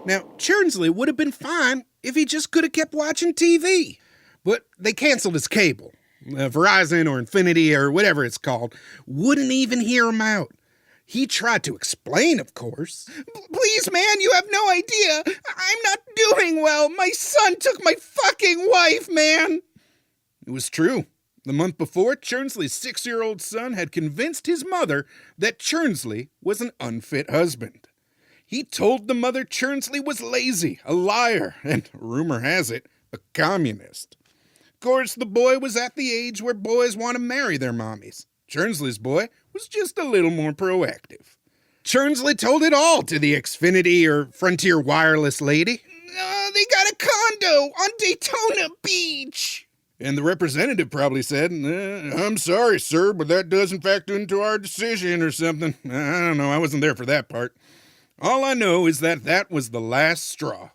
Now, Churnsly would have been fine if he just could have kept watching TV. But they canceled his cable. Verizon or Infinity or whatever it's called wouldn't even hear him out. He tried to explain, of course. Please, man, you have no idea. I'm not doing well. My son took my fucking wife, man. It was true. The month before, Churnsly's 6-year-old son had convinced his mother that Churnsly was an unfit husband. He told the mother Churnsly was lazy, a liar, and, rumor has it, a communist. Of course, the boy was at the age where boys want to marry their mommies. Churnsly's boy was just a little more proactive. Churnsly told it all to the Xfinity or Frontier Wireless lady. They got a condo on Daytona Beach. And the representative probably said, I'm sorry, sir, but that doesn't factor into our decision or something. I don't know, I wasn't there for that part. All I know is that was the last straw.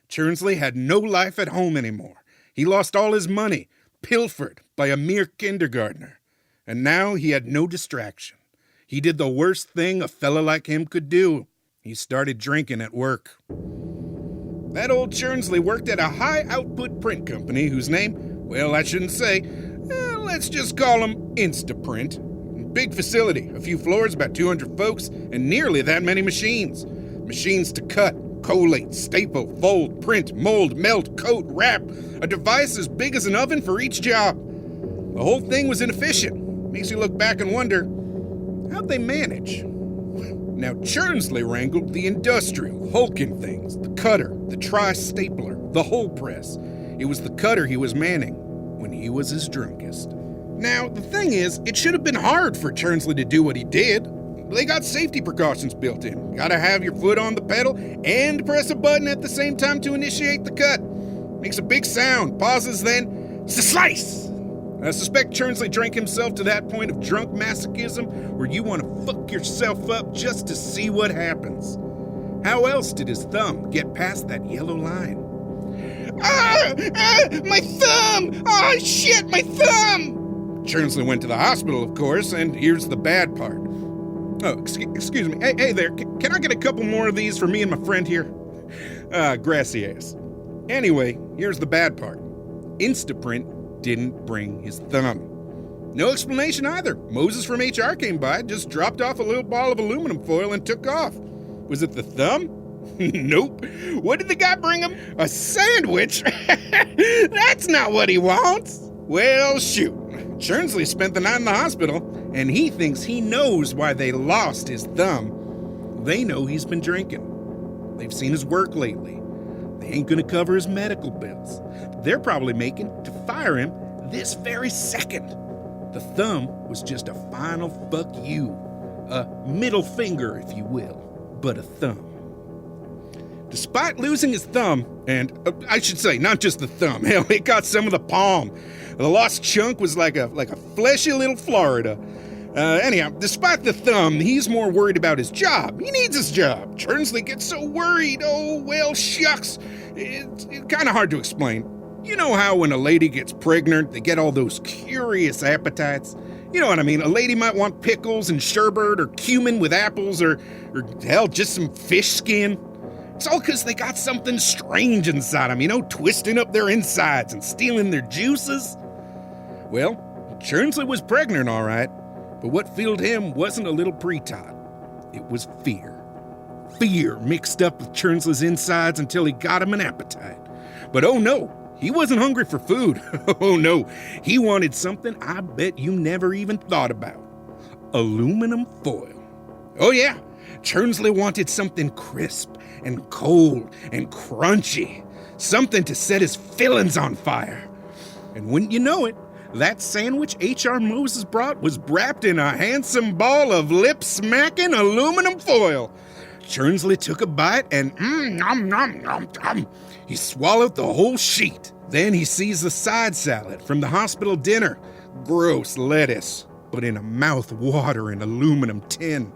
Churnsly had no life at home anymore. He lost all his money, pilfered by a mere kindergartner. And now he had no distraction. He did the worst thing a fella like him could do. He started drinking at work. That old Churnsly worked at a high-output print company whose name, well, I shouldn't say, let's just call him Instaprint. Big facility, a few floors, about 200 folks, and nearly that many machines. Machines to cut, collate, staple, fold, print, mold, melt, coat, wrap. A device as big as an oven for each job. The whole thing was inefficient. Makes you look back and wonder, how'd they manage? Now, Churnsly wrangled the industrial, hulking things, the cutter, the tri-stapler, the hole press. It was the cutter he was manning when he was his drunkest. Now, the thing is, it should have been hard for Churnsly to do what he did. They got safety precautions built in. Gotta have your foot on the pedal and press a button at the same time to initiate the cut. Makes a big sound, pauses then, slice! I suspect Churnsly drank himself to that point of drunk masochism where you want to fuck yourself up just to see what happens. How else did his thumb get past that yellow line? My thumb! Oh, shit, my thumb! Churnsly went to the hospital, of course, and here's the bad part. Oh, excuse me. Hey there, can I get a couple more of these for me and my friend here? Gracias. Anyway, here's the bad part. Instaprint didn't bring his thumb. No explanation either. Moses from HR came by, just dropped off a little ball of aluminum foil and took off. Was it the thumb? Nope. What did the guy bring him? A sandwich? That's not what he wants. Well, shoot. Churnsly spent the night in the hospital, and he thinks he knows why they lost his thumb. They know he's been drinking. They've seen his work lately. They ain't gonna cover his medical bills. They're probably making to fire him this very second. The thumb was just a final fuck you. A middle finger, if you will, but a thumb. Despite losing his thumb, and I should say, not just the thumb, hell, it got some of the palm. The lost chunk was like a fleshy little Florida. Anyhow, despite the thumb, he's more worried about his job. He needs his job. Churnsly gets so worried. Oh, well, shucks. It's kind of hard to explain. You know how when a lady gets pregnant, they get all those curious appetites? You know what I mean? A lady might want pickles and sherbet or cumin with apples or hell, just some fish skin. It's all because they got something strange inside them, you know, twisting up their insides and stealing their juices. Well, Churnsly was pregnant, all right, but what filled him wasn't a little pre-tot. It was fear. Fear mixed up with Churnsly's insides until he got him an appetite. But oh no, he wasn't hungry for food. Oh no, he wanted something I bet you never even thought about. Aluminum foil. Oh yeah, Churnsly wanted something crisp and cold and crunchy. Something to set his fillings on fire. And wouldn't you know it, that sandwich H.R. Moses brought was wrapped in a handsome ball of lip-smacking aluminum foil. Churnsly took a bite and nom, nom, nom, nom. He swallowed the whole sheet. Then he sees the side salad from the hospital dinner. Gross lettuce, but in a mouth-watering aluminum tin.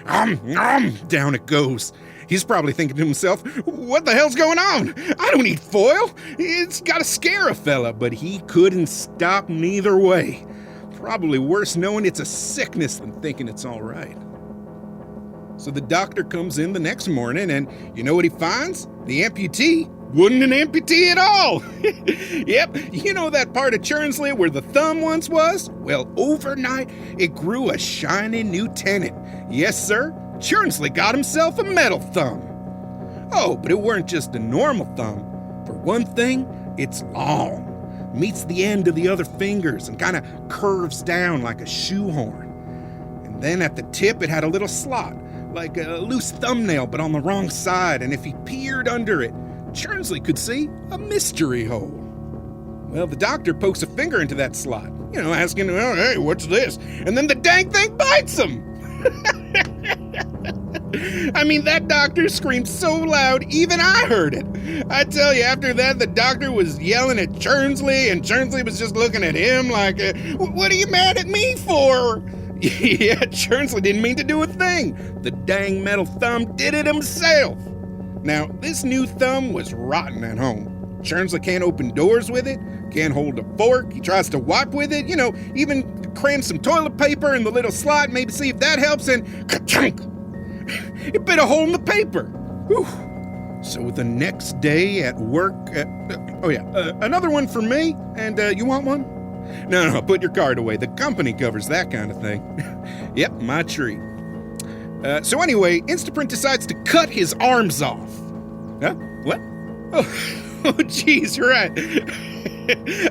Down it goes. He's probably thinking to himself, what the hell's going on? I don't eat foil. It's gotta scare a fella, but he couldn't stop neither way. Probably worse knowing it's a sickness than thinking it's all right. So the doctor comes in the next morning, and you know what he finds? The amputee wasn't an amputee at all. Yep, you know that part of Churnsly where the thumb once was? Well, overnight, it grew a shiny new tenant. Yes, sir, Churnsly got himself a metal thumb. Oh, but it weren't just a normal thumb. For one thing, it's long, meets the end of the other fingers and kind of curves down like a shoehorn. And then at the tip, it had a little slot, like a loose thumbnail, but on the wrong side, and if he peered under it, Churnsly could see a mystery hole. Well, the doctor pokes a finger into that slot, asking, oh, hey, what's this? And then the dang thing bites him! I mean, that doctor screamed so loud, even I heard it. I tell you, after that, the doctor was yelling at Churnsly, and Churnsly was just looking at him like, what are you mad at me for? Yeah, Churnsly didn't mean to do a thing. The dang metal thumb did it himself. Now, this new thumb was rotten at home. Churnsly can't open doors with it, can't hold a fork, he tries to wipe with it, even cram some toilet paper in the little slot, maybe see if that helps, and ka-chunk! It bit a hole in the paper. Whew. So the next day at work, another one for me, and you want one? No, put your card away. The company covers that kind of thing. Yep, my treat. So anyway, Instaprint decides to cut his arms off. Huh? What? Oh, geez, right.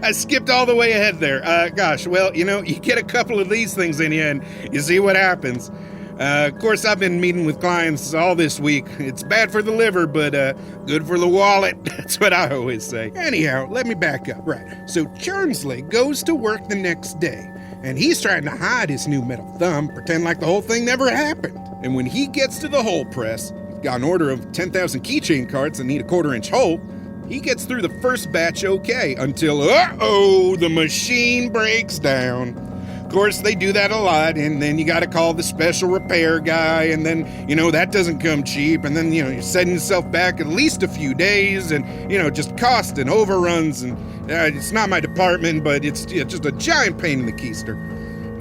I skipped all the way ahead there. Gosh, well, you get a couple of these things in you and you see what happens. Of course, I've been meeting with clients all this week. It's bad for the liver, but good for the wallet. That's what I always say. Anyhow, let me back up. Right. So Churnsly goes to work the next day, and he's trying to hide his new metal thumb, pretend like the whole thing never happened. And when he gets to the hole press, got an order of 10,000 keychain cards that need a 1/4-inch hole, he gets through the first batch okay until, the machine breaks down. Of course, they do that a lot, and then you got to call the special repair guy, and then, that doesn't come cheap, and then, you're setting yourself back at least a few days, and, just cost and overruns, and it's not my department, but it's just a giant pain in the keister.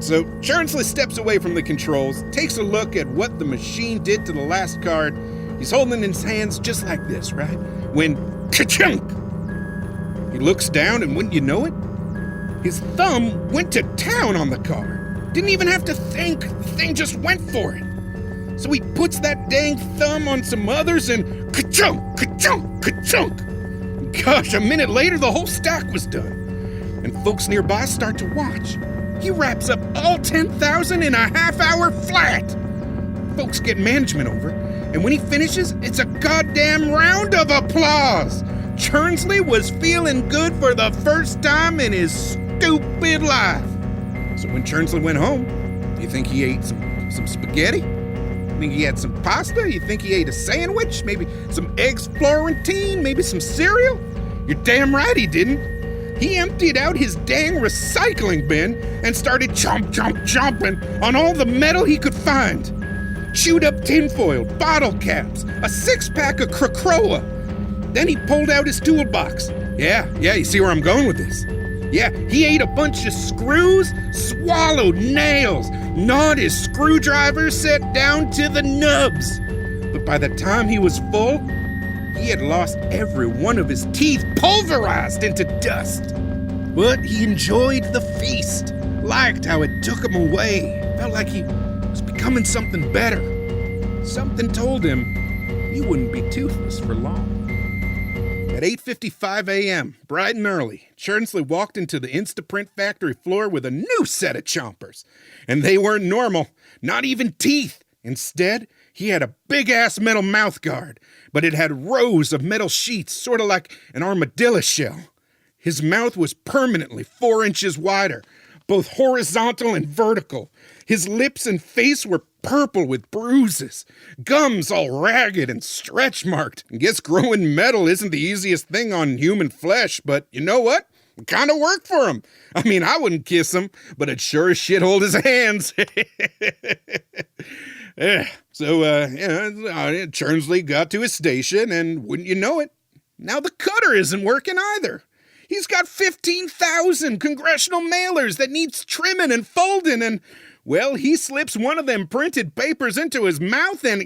So Churnsly steps away from the controls, takes a look at what the machine did to the last card. He's holding it in his hands just like this, right? When, ka-chunk! He looks down, and wouldn't you know it? His thumb went to town on the card. Didn't even have to think. The thing just went for it. So he puts that dang thumb on some others and ka-chunk, ka-chunk, ka-chunk. Gosh, a minute later, the whole stack was done. And folks nearby start to watch. He wraps up all 10,000 in a half-hour flat. Folks get management over, and when he finishes, it's a goddamn round of applause. Churnsly was feeling good for the first time in his stupid life. So when Churnsly went home, you think he ate some spaghetti? You think he had some pasta? You think he ate a sandwich? Maybe some eggs Florentine? Maybe some cereal? You're damn right he didn't. He emptied out his dang recycling bin and started chomping on all the metal he could find. Chewed up tinfoil, bottle caps, a 6-pack of Krakoa. Then he pulled out his toolbox. Yeah, you see where I'm going with this. Yeah, he ate a bunch of screws, swallowed nails, gnawed his screwdriver set down to the nubs. But by the time he was full, he had lost every one of his teeth, pulverized into dust. But he enjoyed the feast, liked how it took him away, felt like he was becoming something better. Something told him he wouldn't be toothless for long. At 8:55 a.m., bright and early, Churnsly walked into the Instaprint factory floor with a new set of chompers. And they weren't normal, not even teeth. Instead, he had a big-ass metal mouth guard, but it had rows of metal sheets, sort of like an armadillo shell. His mouth was permanently 4 inches wider, both horizontal and vertical. His lips and face were purple with bruises, gums all ragged and stretch-marked. I guess growing metal isn't the easiest thing on human flesh, but you know what? It kind of worked for him. I mean, I wouldn't kiss him, but I'd sure as shit hold his hands. Yeah. So, Churnsly got to his station, and wouldn't you know it, now the cutter isn't working either. He's got 15,000 congressional mailers that needs trimming and folding, and, Well, he slips one of them printed papers into his mouth and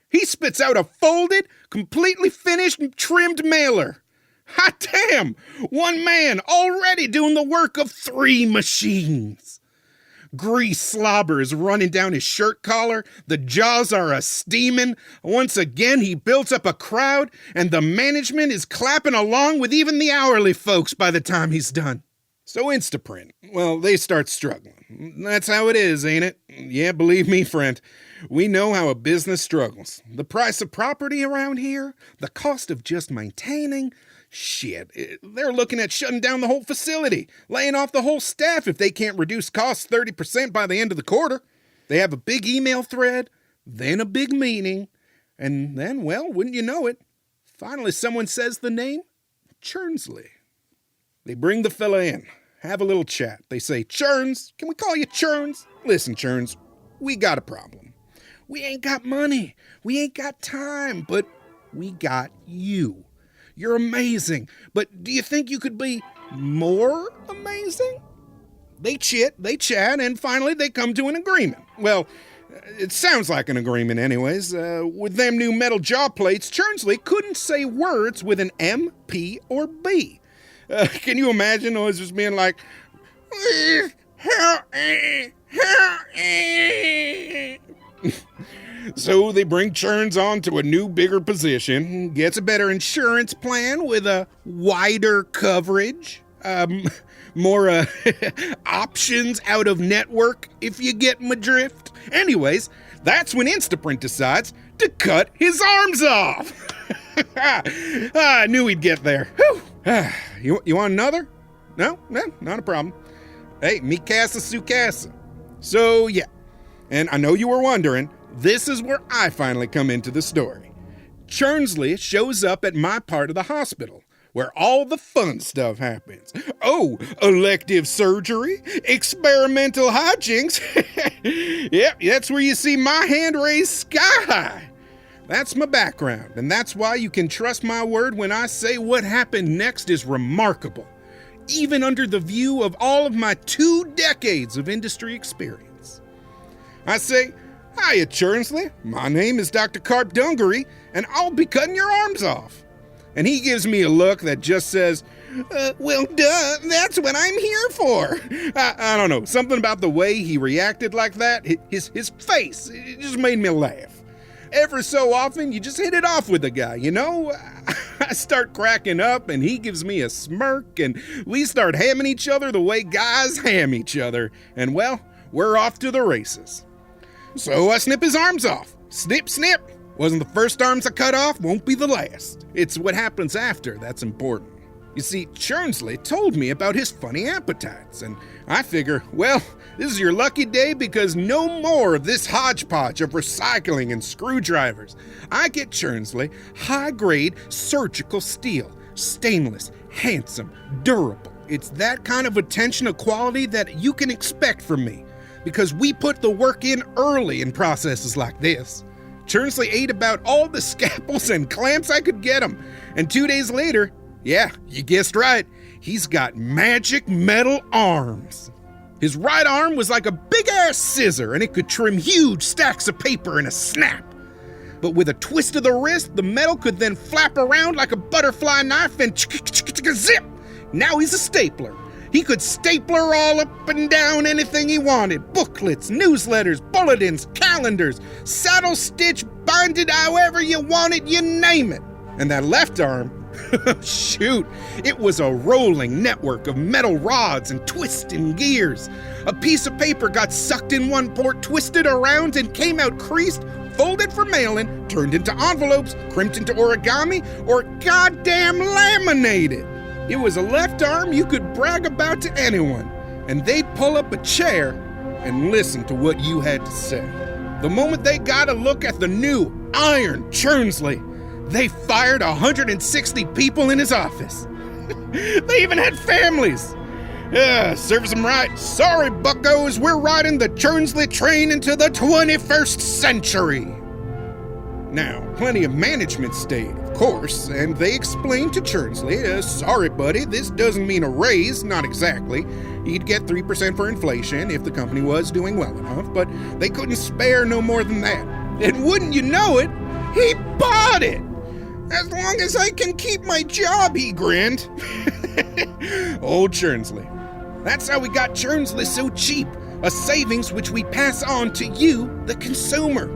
he spits out a folded, completely finished, trimmed mailer. Hot damn! One man already doing the work of 3 machines. Grease slobber is running down his shirt collar. The jaws are a-steaming. Once again, he builds up a crowd, and the management is clapping along with even the hourly folks by the time he's done. So Instaprint, well, they start struggling. That's how it is, ain't it? Yeah, believe me, friend. We know how a business struggles. The price of property around here, the cost of just maintaining. Shit, they're looking at shutting down the whole facility, laying off the whole staff if they can't reduce costs 30% by the end of the quarter. They have a big email thread, then a big meeting, and then, well, wouldn't you know it, finally someone says the name, Churnsly. They bring the fella in, have a little chat. They say, Churns, can we call you Churns? Listen, Churns, we got a problem. We ain't got money, we ain't got time, but we got you. You're amazing, but do you think you could be more amazing? They chat, and finally they come to an agreement. Well, it sounds like an agreement anyways. With them new metal jaw plates, Churnsly couldn't say words with an M, P, or B. Can you imagine always just being like, So they bring Churns on to a new, bigger position, gets a better insurance plan with a wider coverage, more options out of network, if you get my drift. Anyways, that's when Instaprint decides to cut his arms off. I knew he'd get there. You want another? No, not a problem. Hey, mi casa su casa. So yeah, and I know you were wondering, this is where I finally come into the story. Churnsly shows up at my part of the hospital, where all the fun stuff happens. Oh, elective surgery, experimental hijinks. Yep, that's where you see my hand raised sky high. That's my background, and that's why you can trust my word when I say what happened next is remarkable, even under the view of all of my 2 decades of industry experience. I say, hiya, Churnsly. My name is Dr. Carp Dungaree, and I'll be cutting your arms off. And he gives me a look that just says, well, duh, that's what I'm here for. I don't know, something about the way he reacted like that, his face, it just made me laugh. Every so often, you just hit it off with the guy, you know? I start cracking up, and he gives me a smirk, and we start hamming each other the way guys ham each other. And, well, we're off to the races. So I snip his arms off. Snip, snip. Wasn't the first arms I cut off, won't be the last. It's what happens after that's important. You see, Churnsly told me about his funny appetites, and I figure, well, this is your lucky day because no more of this hodgepodge of recycling and screwdrivers. I get Churnsly high-grade surgical steel, stainless, handsome, durable. It's that kind of attention to quality that you can expect from me, because we put the work in early in processes like this. Churnsly ate about all the scalpels and clamps I could get him, and 2 days later, yeah, you guessed right, he's got magic metal arms. His right arm was like a big-ass scissor, and it could trim huge stacks of paper in a snap. But with a twist of the wrist, the metal could then flap around like a butterfly knife and zip! Now he's a stapler. He could stapler all up and down anything he wanted. Booklets, newsletters, bulletins, calendars, saddle stitch, binded however you want it, you name it. And that left arm, shoot, it was a rolling network of metal rods and twisting gears. A piece of paper got sucked in one port, twisted around, and came out creased, folded for mail-in, turned into envelopes, crimped into origami, or goddamn laminated. It was a left arm you could brag about to anyone, and they'd pull up a chair and listen to what you had to say. The moment they got a look at the new Iron Churnsly, they fired 160 people in his office. They even had families. Serves them right. Sorry, buckos, we're riding the Churnsly train into the 21st century. Now, plenty of management stayed, of course, and they explained to Churnsly, sorry, buddy, this doesn't mean a raise, not exactly. he'd get 3% for inflation if the company was doing well enough, but they couldn't spare no more than that. And wouldn't you know it, he bought it! As long as I can keep my job, he grinned. Old Churnsly. That's how we got Churnsly so cheap, a savings which we pass on to you, the consumer.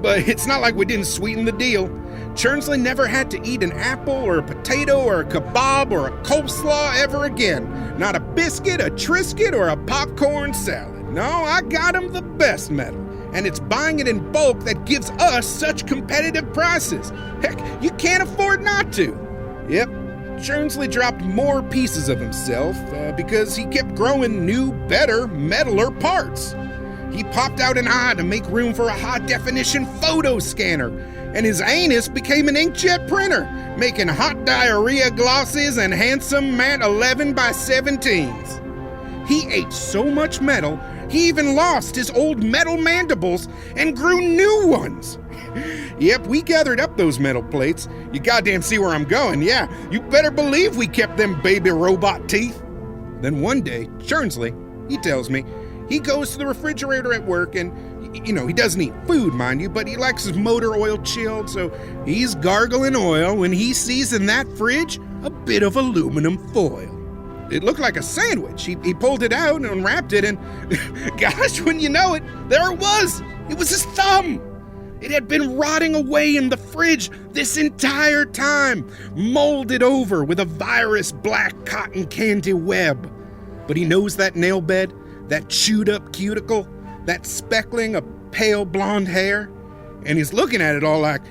But it's not like we didn't sweeten the deal. Churnsly never had to eat an apple or a potato or a kebab or a coleslaw ever again. Not a biscuit, a Triscuit, or a popcorn salad. No, I got him the best metal. And it's buying it in bulk that gives us such competitive prices. Heck, you can't afford not to. Yep, Churnsly dropped more pieces of himself because he kept growing new, better, metaler parts. He popped out an eye to make room for a high-definition photo scanner, and his anus became an inkjet printer, making hot diarrhea glosses and handsome matte 11x17s. He ate so much metal, he even lost his old metal mandibles and grew new ones. Yep, we gathered up those metal plates. You goddamn see where I'm going, yeah. You better believe we kept them baby robot teeth. Then one day, Churnsly, he tells me, he goes to the refrigerator at work and, he doesn't eat food, mind you, but he likes his motor oil chilled, so he's gargling oil when he sees in that fridge a bit of aluminum foil. It looked like a sandwich. He pulled it out and unwrapped it, and gosh, when you know it, there it was. It was his thumb. It had been rotting away in the fridge this entire time, molded over with a virus black cotton candy web. But he knows that nail bed, that chewed up cuticle, that speckling of pale blonde hair, and he's looking at it all like,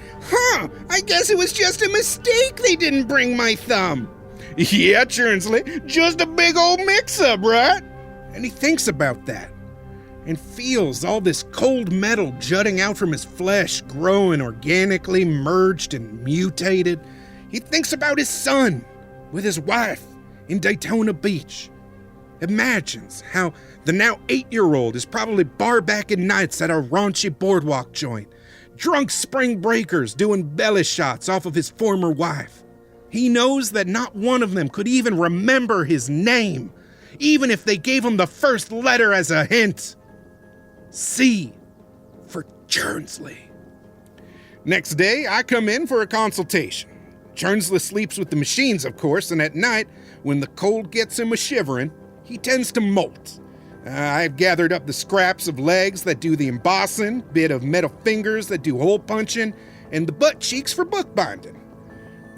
I guess it was just a mistake they didn't bring my thumb. Yeah, Churnsly, just a big old mix-up, right? And he thinks about that and feels all this cold metal jutting out from his flesh, growing organically, merged and mutated. He thinks about his son with his wife in Daytona Beach. Imagines how the now 8-year-old is probably bar-backing nights at a raunchy boardwalk joint, drunk spring breakers doing belly shots off of his former wife. He knows that not one of them could even remember his name, even if they gave him the first letter as a hint. C for Churnsly. Next day, I come in for a consultation. Churnsly sleeps with the machines, of course, and at night, when the cold gets him a-shivering, he tends to molt. I've gathered up the scraps of legs that do the embossing, bit of metal fingers that do hole punching, and the butt cheeks for bookbinding.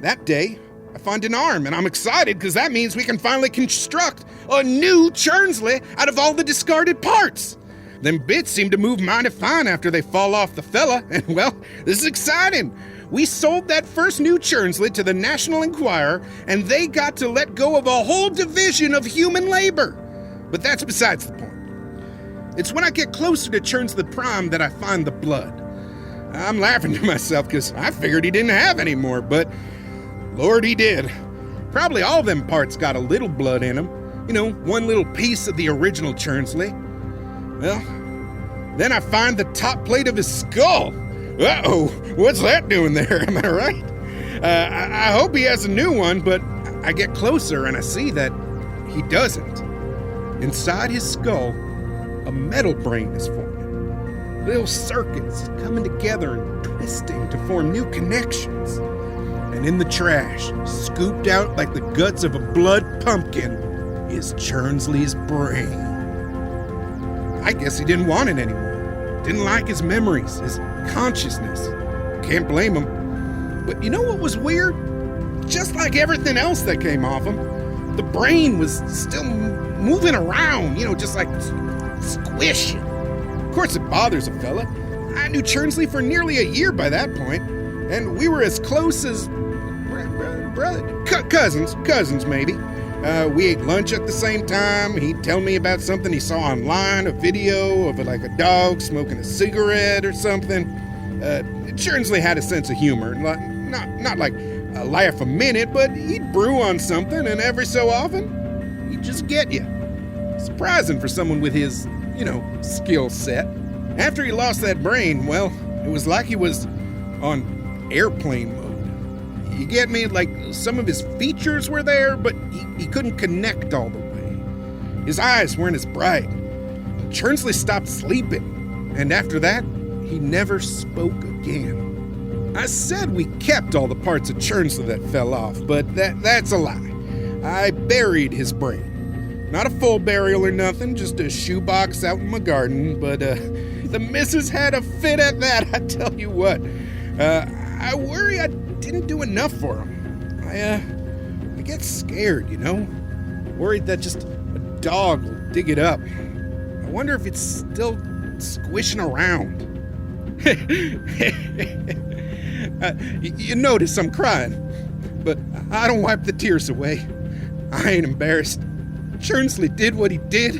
That day, I find an arm, and I'm excited because that means we can finally construct a new Churnsly out of all the discarded parts. Them bits seem to move mighty fine after they fall off the fella, and well, this is exciting. We sold that first new Churnsly to the National Enquirer, and they got to let go of a whole division of human labor. But that's besides the point. It's when I get closer to Churnsly Prime that I find the blood. I'm laughing to myself because I figured he didn't have any more, but Lord, he did. Probably all them parts got a little blood in them. One little piece of the original Churnsly. Well, then I find the top plate of his skull. Uh-oh, what's that doing there, am I right? I hope he has a new one, but I get closer and I see that he doesn't. Inside his skull, a metal brain is forming. Little circuits coming together and twisting to form new connections. And in the trash, scooped out like the guts of a blood pumpkin, is Churnsly's brain. I guess he didn't want it anymore. Didn't like his memories, his consciousness. Can't blame him. But you know what was weird? Just like everything else that came off him, the brain was still moving around, just like squishing. Of course it bothers a fella. I knew Churnsly for nearly a year by that point, and we were as close as cousins maybe. We ate lunch at the same time. He'd tell me about something he saw online, a video of like a dog smoking a cigarette or something. Churnsly had a sense of humor, not like a laugh a minute, but he'd brew on something, and every so often, he'd just get you. Surprising for someone with his, skill set. After he lost that brain, well, it was like he was on airplane mode. You get me? Like, some of his features were there, but he couldn't connect all the way. His eyes weren't as bright. Churnsly stopped sleeping, and after that, he never spoke again. I said we kept all the parts of Churnsly that fell off, but that's a lie. I buried his brain. Not a full burial or nothing, just a shoebox out in my garden, but the missus had a fit at that, I tell you what. I worry I didn't do enough for him. I get scared, you know? Worried that just a dog will dig it up. I wonder if it's still squishing around. You notice I'm crying, but I don't wipe the tears away. I ain't embarrassed. Churnsly did what he did,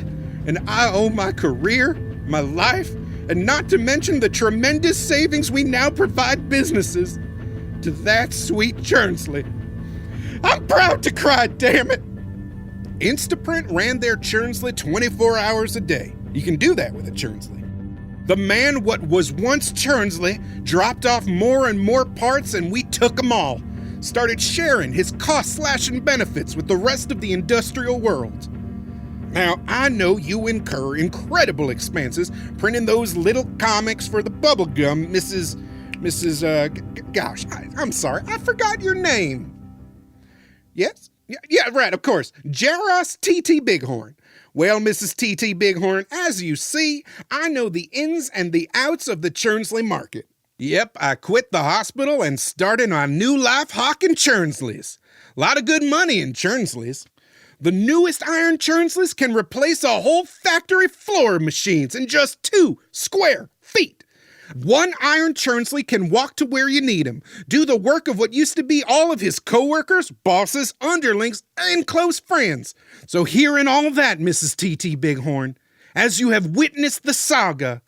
and I owe my career, my life, and not to mention the tremendous savings we now provide businesses to that sweet Churnsly. I'm proud to cry, damn it! Instaprint ran their Churnsly 24 hours a day. You can do that with a Churnsly. The man what was once Churnsly dropped off more and more parts, and we took them all. Started sharing his cost-slashing benefits with the rest of the industrial world. Now, I know you incur incredible expenses printing those little comics for the bubblegum, gosh, I'm sorry, I forgot your name. Yes? Yeah, right, of course. Jaros T.T. Bighorn. Well, Mrs. T.T. Bighorn, as you see, I know the ins and the outs of the Churnsly market. Yep, I quit the hospital and started my new life hawking Churnslys. A lot of good money in Churnslys. The newest iron Churnslys can replace a whole factory floor of machines in just 2 square feet. One iron Churnsly can walk to where you need him, do the work of what used to be all of his coworkers, bosses, underlings, and close friends. So hearing all that, Mrs. T.T. Bighorn, as you have witnessed the saga,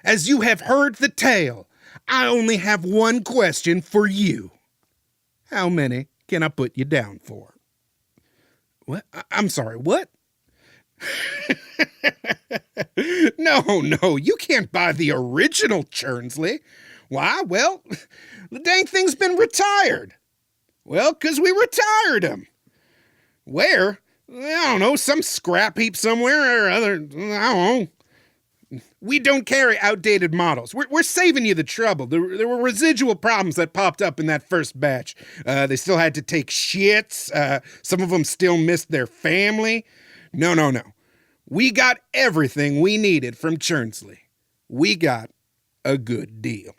as you have heard the tale, I only have one question for you. How many can I put you down for? What? I'm sorry, what? No, you can't buy the original Churnsly. Why? Well, the dang thing's been retired. Well, 'cause we retired him. Where? I don't know, some scrap heap somewhere or other. I don't know. We don't carry outdated models. We're saving you the trouble. There were residual problems that popped up in that first batch. They still had to take shits. Some of them still missed their family. No. We got everything we needed from Churnsly. We got a good deal.